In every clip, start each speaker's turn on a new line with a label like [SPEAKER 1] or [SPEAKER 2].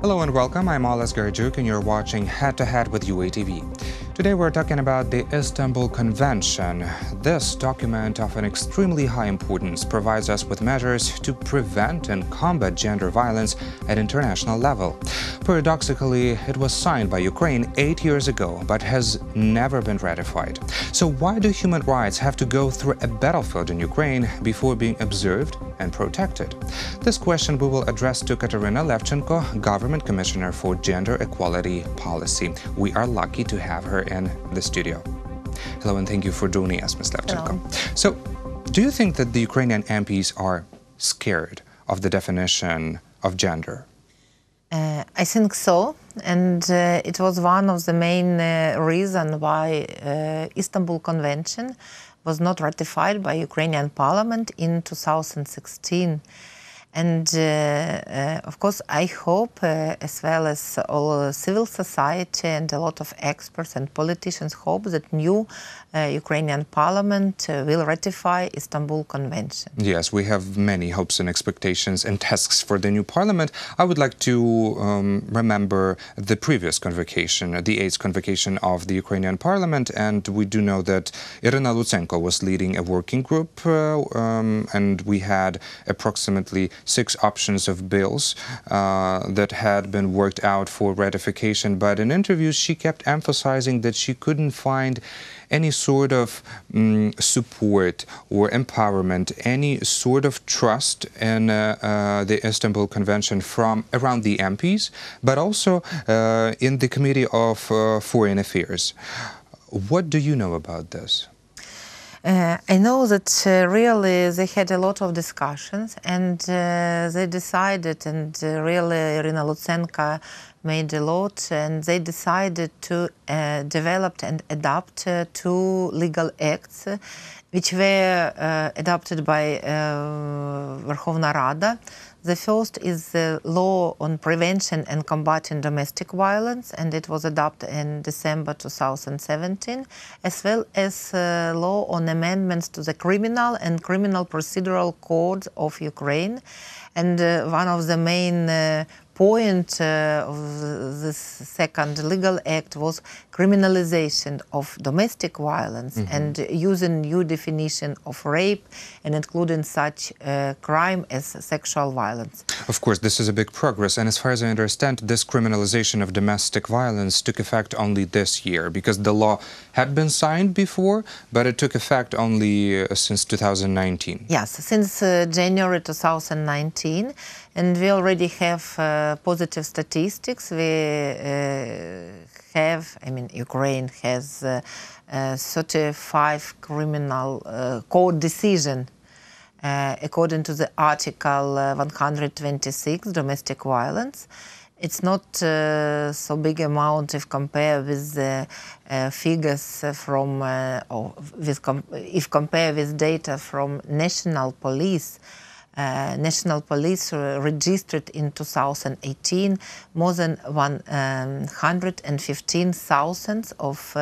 [SPEAKER 1] Hello and welcome, I'm Oles Garjuk and you're watching Head to Head with UATV. Today we're talking about the Istanbul Convention. This document of an extremely high importance provides us with measures to prevent and combat gender violence at international level. Paradoxically, it was signed by Ukraine 8 years ago, but has never been ratified. So why do human rights have to go through a battlefield in Ukraine before being observed and protected? This question we will address to Kateryna Levchenko, Government Commissioner for Gender Equality Policy. We are lucky to have her in the studio. Hello and thank you for joining us, Ms. Levchenko.
[SPEAKER 2] Hello.
[SPEAKER 1] So, do you think that the Ukrainian MPs are scared of the definition of gender?
[SPEAKER 2] I think so, and it was one of the main reasons why Istanbul Convention was not ratified by Ukrainian Parliament in 2016. And of course, I hope, as well as all civil society and a lot of experts and politicians hope that new Ukrainian Parliament will ratify Istanbul Convention.
[SPEAKER 1] Yes, we have many hopes and expectations and tasks for the new Parliament. I would like to remember the previous convocation, the 8th convocation of the Ukrainian Parliament, and we do know that Kateryna Levchenko was leading a working group, and we had approximately 6 options of bills that had been worked out for ratification, but in interviews she kept emphasizing that she couldn't find any sort of support or empowerment, any sort of trust in the Istanbul Convention from around the MPs, but also in the Committee of Foreign Affairs. What do you know about this?
[SPEAKER 2] I know that really they had a lot of discussions and they decided, and really Kateryna Levchenko made a lot, and they decided to develop and adopt 2 legal acts which were adopted by Verkhovna Rada. The first is the law on prevention and combating domestic violence, and it was adopted in December 2017, as well as law on amendments to the criminal and criminal procedural codes of Ukraine. And one of the main point of this second legal act was criminalization of domestic violence and using new definition of rape and including such crime as sexual violence.
[SPEAKER 1] Of course, this is a big progress, and as far as I understand, this criminalization of domestic violence took effect only this year, because the law had been signed before, but it took effect only since 2019.
[SPEAKER 2] Yes, since January 2019, and we already have positive statistics. We have, Ukraine has 35 criminal court decisions according to the Article 126, domestic violence. It's not so big amount if compared with the figures from, if compared with data from national police. National police registered in 2018 more than 115,000 of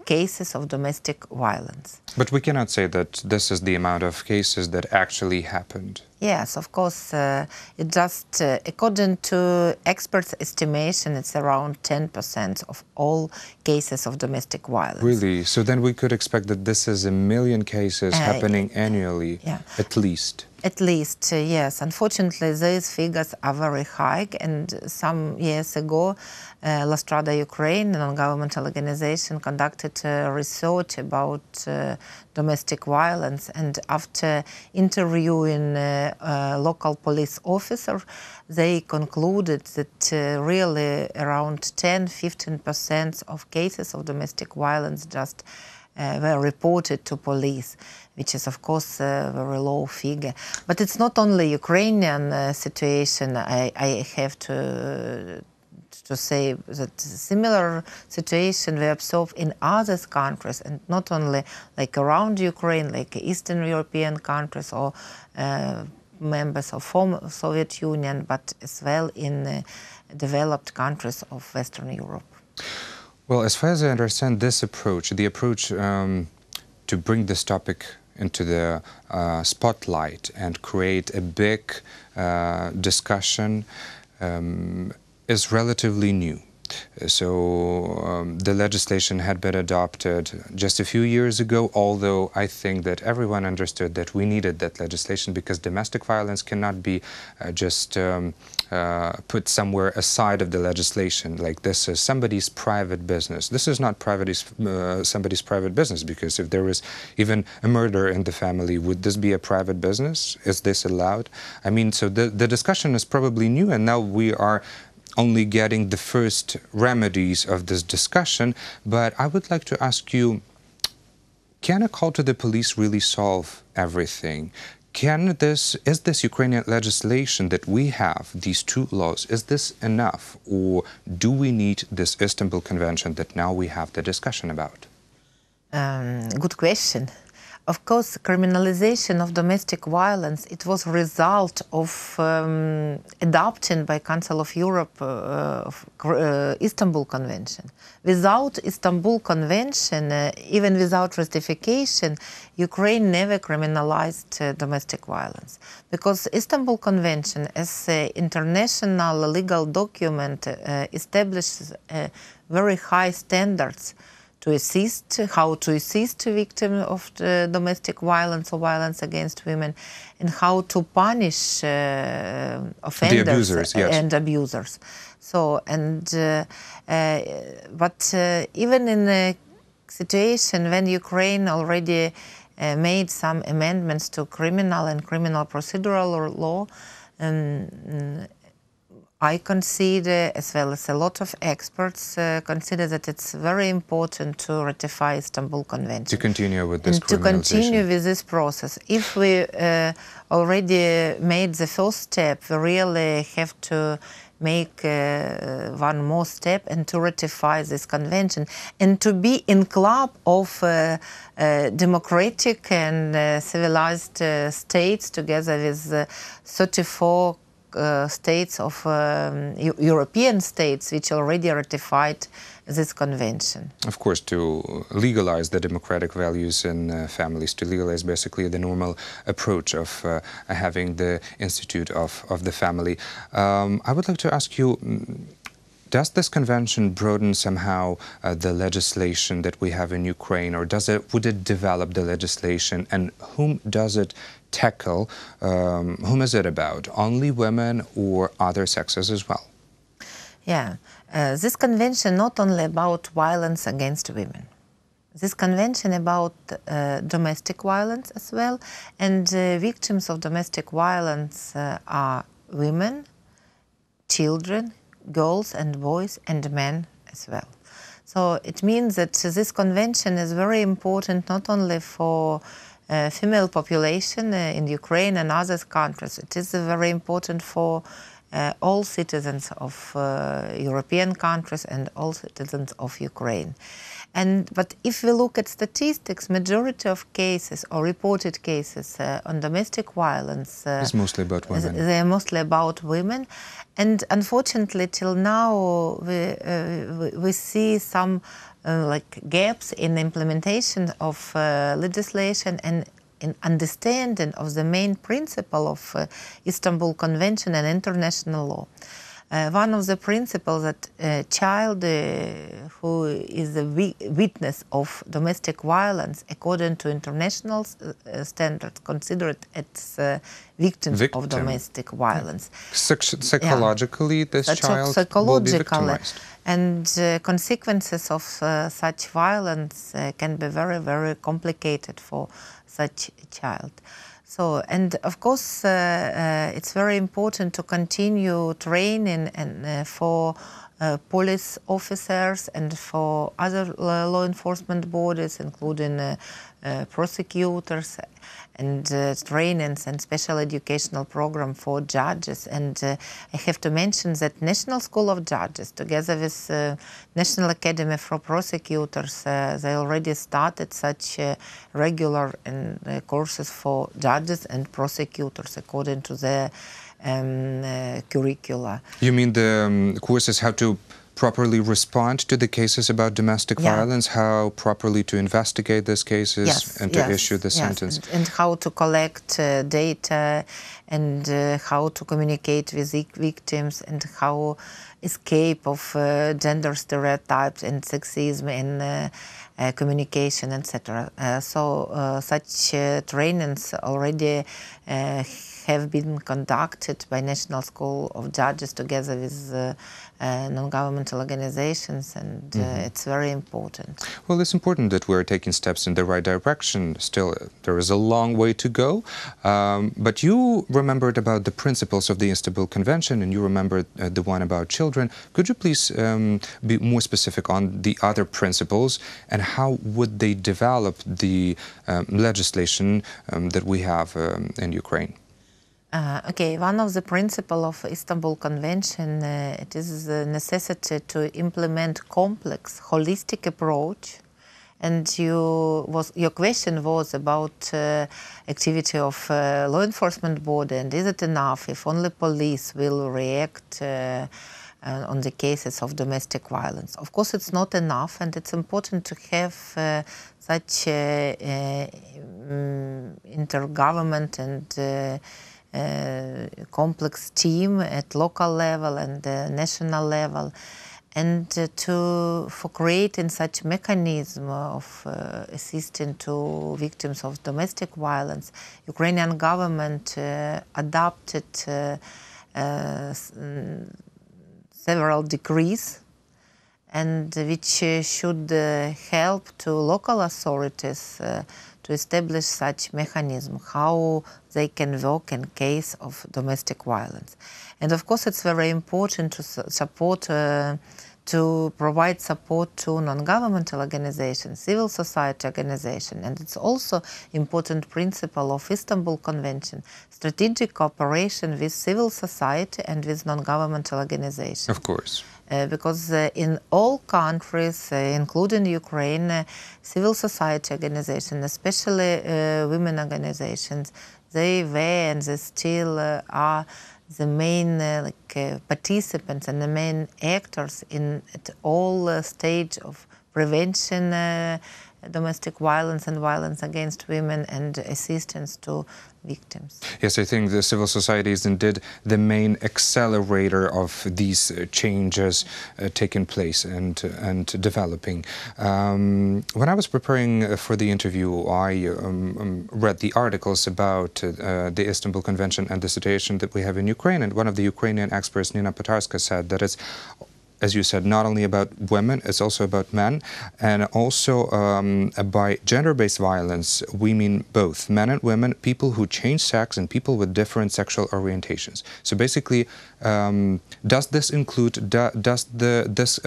[SPEAKER 2] cases of domestic violence.
[SPEAKER 1] But we cannot say that this is the amount of cases that actually happened.
[SPEAKER 2] Yes, of course. It just, according to experts' estimation, it's around 10% of all cases of domestic violence.
[SPEAKER 1] Really? So then we could expect that this is 1 million cases happening annually, at least?
[SPEAKER 2] At least, yes. Unfortunately, these figures are very high, and some years ago, La Strada Ukraine, a non-governmental organization, conducted research about domestic violence, and after interviewing local police officers, they concluded that really around 10–15% of cases of domestic violence just were reported to police, which is of course a very low figure. But it's not only Ukrainian situation. I have to say that similar situation we observe in other countries, and not only like around Ukraine, like Eastern European countries or members of former Soviet Union, but as well in developed countries of Western Europe.
[SPEAKER 1] Well, as far as I understand, this approach, the approach to bring this topic into the spotlight and create a big discussion is relatively new. So the legislation had been adopted just a few years ago, although I think that everyone understood that we needed that legislation because domestic violence cannot be just put somewhere aside of the legislation, like this is somebody's private business. This is not somebody's private business, because if there is even a murder in the family, would this be a private business? Is this allowed? I mean, so the discussion is probably new, and now we are only getting the first remedies of this discussion. But I would like to ask you, can a call to the police really solve everything? Is this Ukrainian legislation that we have, these two laws, is this enough? Or do we need this Istanbul Convention that now we have the discussion about?
[SPEAKER 2] Good question. Of course, criminalization of domestic violence, it was a result of adoption by Council of Europe Istanbul Convention. Without Istanbul Convention, even without ratification, Ukraine never criminalized domestic violence. Because Istanbul Convention, as an international legal document, establishes very high standards to assist, how to assist victims of domestic violence or violence against women, and how to punish offenders
[SPEAKER 1] the abusers, yes.
[SPEAKER 2] and abusers. So, but even in a situation when Ukraine already made some amendments to criminal and criminal procedural law, I consider, as well as a lot of experts, consider that it's very important to ratify Istanbul Convention.
[SPEAKER 1] To continue with this
[SPEAKER 2] criminalization. To continue with this process. If we already made the first step, we really have to make one more step and to ratify this convention and to be in club of democratic and civilized states together with 34 states of European states which already ratified this convention.
[SPEAKER 1] Of course, to legalize the democratic values in families, to legalize basically the normal approach of having the institute of the family. I would like to ask you, does this convention broaden somehow the legislation that we have in Ukraine, or would it develop the legislation, and whom does it tackle? Whom is it about? Only women or other sexes as well?
[SPEAKER 2] Yeah, this convention not only about violence against women. This convention about domestic violence as well, and victims of domestic violence are women, children, girls and boys, and men as well. So it means that this convention is very important not only for female population in Ukraine and other countries. It is very important for all citizens of European countries and all citizens of Ukraine. But if we look at statistics, majority of cases or reported cases on domestic violence
[SPEAKER 1] is mostly about women.
[SPEAKER 2] They are mostly about women, and unfortunately, till now, we see some like gaps in the implementation of legislation and in understanding of the main principle of Istanbul Convention and international law. One of the principles that a child who is a witness of domestic violence, according to international standards, considered as victim of domestic violence.
[SPEAKER 1] Psychologically, this child will be victimized.
[SPEAKER 2] And consequences of such violence can be very, very complicated for such a child. So, and of course, it's very important to continue training and for police officers and for other law enforcement bodies, including prosecutors, and trainings and special educational program for judges. And I have to mention that National School of Judges, together with National Academy for Prosecutors, they already started such regular courses for judges and prosecutors according to their curricula.
[SPEAKER 1] You mean the courses how to properly respond to the cases about domestic
[SPEAKER 2] Yeah.
[SPEAKER 1] violence, how properly to investigate these cases
[SPEAKER 2] Yes,
[SPEAKER 1] and to
[SPEAKER 2] yes,
[SPEAKER 1] issue the
[SPEAKER 2] yes.
[SPEAKER 1] sentence.
[SPEAKER 2] And how to collect data, and how to communicate with victims, and how escape of gender stereotypes and sexism in communication, etc. So such trainings already have been conducted by National School of Judges together with non-governmental organizations, and it's very important.
[SPEAKER 1] Well, it's important that we're taking steps in the right direction. Still, there is a long way to go. But you remembered about the principles of the Istanbul Convention, and you remembered the one about children. Could you please be more specific on the other principles, and how would they develop the legislation that we have in Ukraine?
[SPEAKER 2] Okay, one of the principles of Istanbul Convention, it is the necessity to implement complex, holistic approach. And your question was about activity of law enforcement body, and is it enough if only police will react on the cases of domestic violence? Of course, it's not enough, and it's important to have such intergovernment and complex team at local level and national level, and for creating such mechanism of assisting to victims of domestic violence, Ukrainian government adopted several decrees, and which should help to local authorities to establish such mechanism, how they can work in case of domestic violence. And of course, it's very important to support, to provide support to non-governmental organizations, civil society organizations, and it's also important principle of Istanbul Convention, strategic cooperation with civil society and with non-governmental organizations.
[SPEAKER 1] Of course.
[SPEAKER 2] Because in all countries, including Ukraine, civil society organizations, especially women organizations, they were and they still are the main participants and the main actors at all stage of prevention domestic violence and violence against women and assistance to victims.
[SPEAKER 1] Yes, I think the civil society is indeed the main accelerator of these changes taking place and developing. When I was preparing for the interview, I read the articles about the Istanbul Convention and the situation that we have in Ukraine, and one of the Ukrainian experts, Nina Patarska, said that it's, as you said, not only about women, it's also about men, and also by gender-based violence, we mean both men and women, people who change sex and people with different sexual orientations. So basically, does this this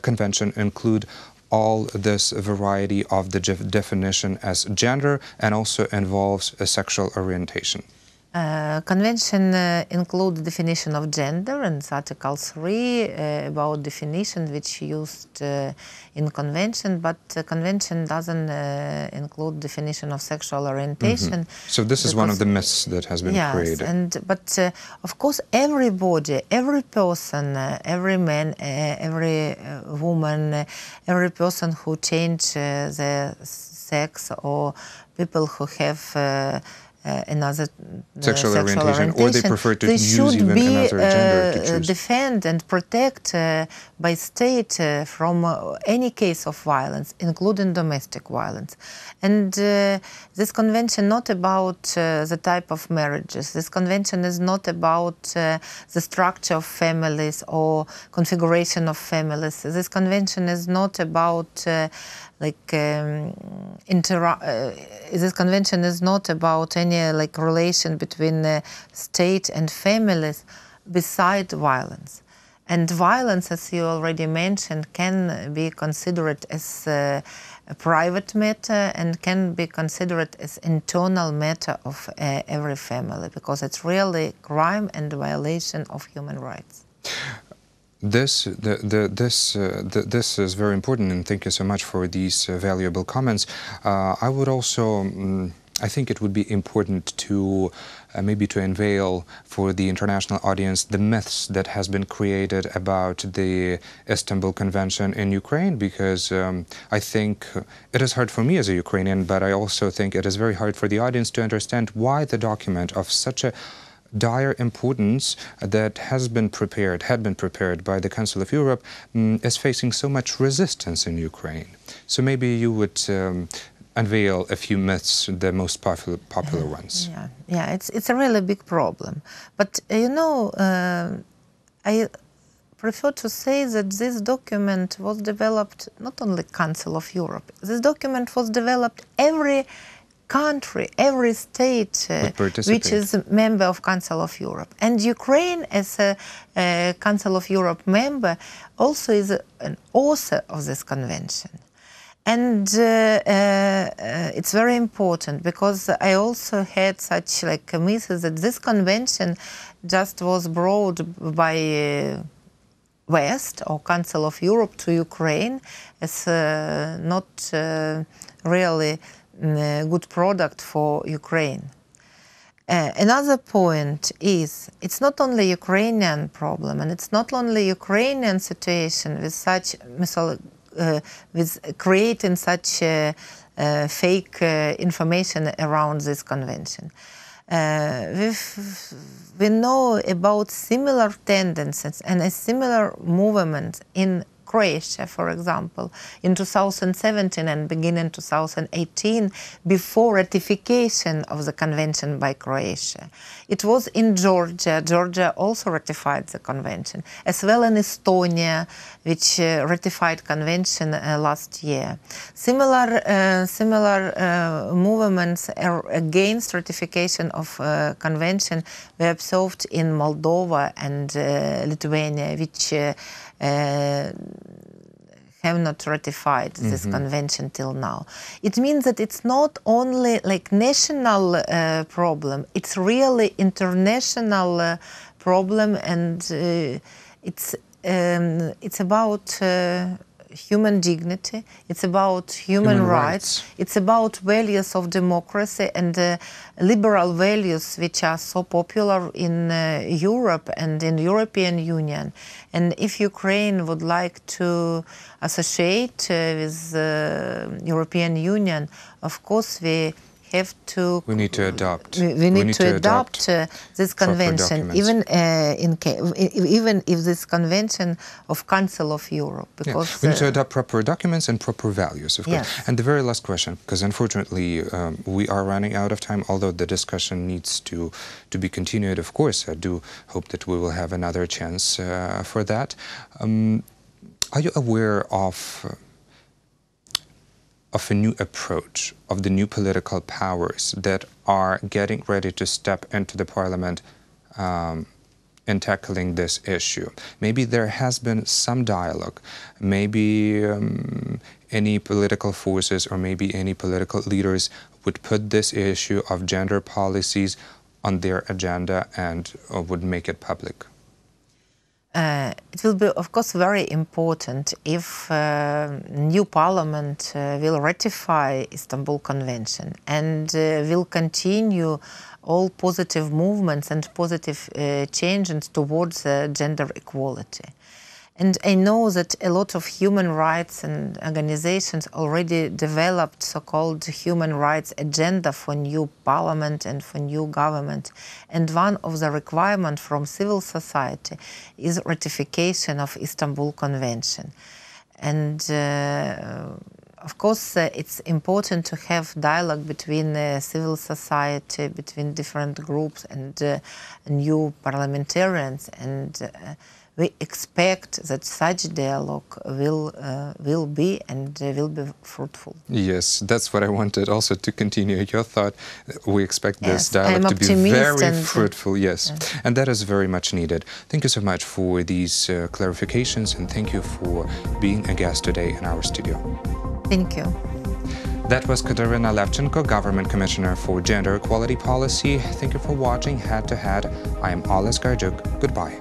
[SPEAKER 1] convention include all this variety of the definition as gender, and also involves a sexual orientation?
[SPEAKER 2] Convention includes definition of gender, and Article 3 about definition which used in convention, but convention doesn't include definition of sexual orientation.
[SPEAKER 1] So this is one of the myths that has been created.
[SPEAKER 2] But of course, everybody, every person, every man, every woman, every person who change their sex, or people who have another
[SPEAKER 1] sexual orientation, or they prefer to use even another gender to choose.
[SPEAKER 2] Should be defended and protected by state from any case of violence, including domestic violence. And this convention not about the type of marriages. This convention is not about the structure of families or configuration of families. This convention is not about this convention is not about any relation between state and families beside violence. And violence, as you already mentioned, can be considered as a private matter and can be considered as internal matter of every family, because it's really crime and violation of human rights.
[SPEAKER 1] This is very important, and thank you so much for these valuable comments. I would also I think it would be important to maybe to unveil for the international audience the myths that has been created about the Istanbul Convention in Ukraine, because I think it is hard for me as a Ukrainian, but I also think it is very hard for the audience to understand why the document of such a dire importance that had been prepared by the Council of Europe is facing so much resistance in Ukraine. So maybe you would unveil a few myths, the most popular ones.
[SPEAKER 2] Yeah, it's a really big problem. But I prefer to say that this document was developed not only Council of Europe. This document was developed every country, every state which is a member of Council of Europe. And Ukraine, as a Council of Europe member, also is an author of this convention. And it's very important, because I also had such like a myth that this convention just was brought by West or Council of Europe to Ukraine as not really good product for Ukraine. Another point is, it's not only Ukrainian problem, and it's not only Ukrainian situation with such with creating such fake information around this convention. We know about similar tendencies and a similar movement in Croatia, for example, in 2017 and beginning 2018, before ratification of the convention by Croatia. It was in Georgia. Georgia also ratified the convention, as well in Estonia, which ratified convention last year. Similar movements against ratification of convention were observed in Moldova and Lithuania, which have not ratified this convention till now. It means that it's not only like national problem, it's really international problem, and it's about human dignity, it's about human rights, it's about values of democracy and liberal values which are so popular in Europe and in European Union. And if Ukraine would like to associate with European Union, of course we need to adopt. We need to adopt this convention, even if this convention of Council of Europe. Because
[SPEAKER 1] we need to adopt proper documents and proper values, of course.
[SPEAKER 2] Yes.
[SPEAKER 1] And the very last question, because unfortunately we are running out of time, although the discussion needs to be continued, of course. I do hope that we will have another chance for that. Are you aware of a new approach, of the new political powers that are getting ready to step into the parliament in tackling this issue? Maybe there has been some dialogue, maybe any political forces or maybe any political leaders would put this issue of gender policies on their agenda and would make it public.
[SPEAKER 2] It will be, of course, very important if new parliament will ratify Istanbul Convention and will continue all positive movements and positive changes towards gender equality. And I know that a lot of human rights and organizations already developed so-called human rights agenda for new parliament and for new government. And one of the requirements from civil society is ratification of Istanbul Convention. And of course, it's important to have dialogue between civil society, between different groups and new parliamentarians, and we expect that such dialogue will be fruitful.
[SPEAKER 1] Yes, that's what I wanted also to continue your thought. We expect this dialogue to be very fruitful, yes. And that is very much needed. Thank you so much for these clarifications, and thank you for being a guest today in our studio.
[SPEAKER 2] Thank you.
[SPEAKER 1] That was Kateryna Levchenko, Government Commissioner for Gender Equality Policy. Thank you for watching Head to Head. I am Oles Garjuk. Goodbye.